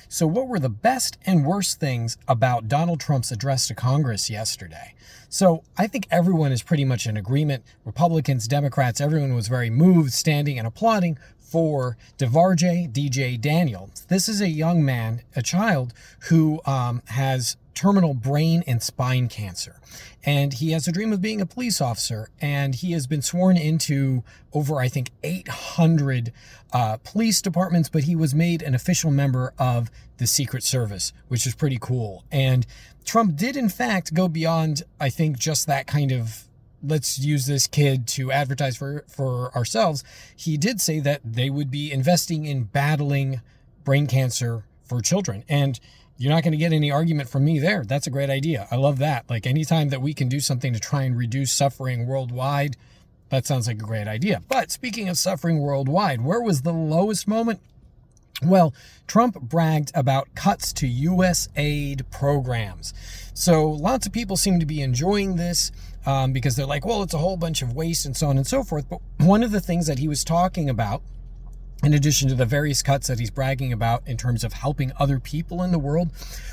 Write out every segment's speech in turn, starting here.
So, what were the best and worst things about Donald Trump's address to Congress yesterday? So, I think everyone is pretty much in agreement. Republicans, Democrats, everyone was very moved, standing and applauding for DeVarjay DJ Daniel. This is a young man, a child, who has terminal brain and spine cancer. And he has a dream of being a police officer. And he has been sworn into over, I think, 800 police departments, but he was made an official member of the Secret Service, which is pretty cool. And Trump did, in fact, go beyond, I think, just that kind of, let's use this kid to advertise for ourselves. He did say that they would be investing in battling brain cancer for children. And you're not going to get any argument from me there. That's a great idea. I love that. Like, anytime that we can do something to try and reduce suffering worldwide, that sounds like a great idea. But speaking of suffering worldwide, where was the lowest moment? Well, Trump bragged about cuts to U.S. aid programs. So lots of people seem to be enjoying this because they're like, well, it's a whole bunch of waste and so on and so forth. But one of the things that he was talking about, in addition to the various cuts that he's bragging about in terms of helping other people in the world,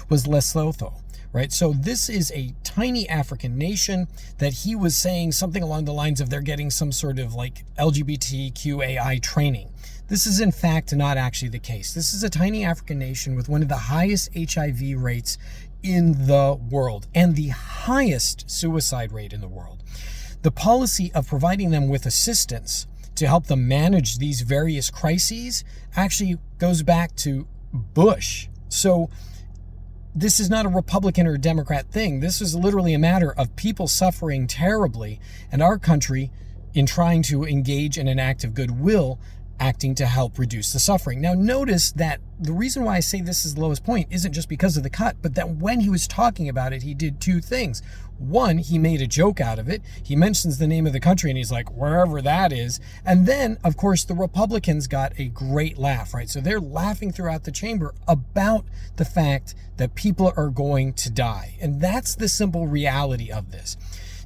was Lesotho, right? So this is a tiny African nation that he was saying something along the lines of they're getting some sort of like LGBTQAI training. This is in fact not actually the case. This is a tiny African nation with one of the highest HIV rates in the world and the highest suicide rate in the world. The policy of providing them with assistance to help them manage these various crises actually goes back to Bush. So this is not a Republican or a Democrat thing. This is literally a matter of people suffering terribly and our country, in trying to engage in an act of goodwill, acting to help reduce the suffering. Now, notice that the reason why I say this is the lowest point isn't just because of the cut, but that when he was talking about it, he did two things. One, he made a joke out of it. He mentions the name of the country and he's like, wherever that is. And then, of course, the Republicans got a great laugh, right? So they're laughing throughout the chamber about the fact that people are going to die. And that's the simple reality of this.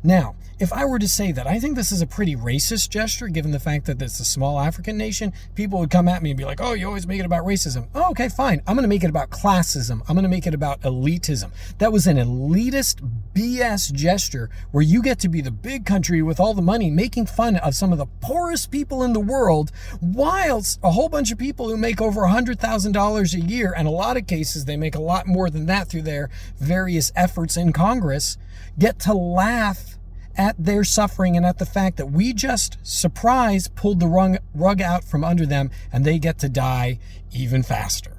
Now, if I were to say that I think this is a pretty racist gesture, given the fact that it's a small African nation, people would come at me and be like, oh, you always make it about racism. Oh, okay, fine. I'm going to make it about classism. I'm going to make it about elitism. That was an elitist BS gesture where you get to be the big country with all the money making fun of some of the poorest people in the world, whilst a whole bunch of people who make over $100,000 a year, and a lot of cases they make a lot more than that through their various efforts in Congress, get to laugh at their suffering and at the fact that we just, surprise, pulled the rug out from under them and they get to die even faster.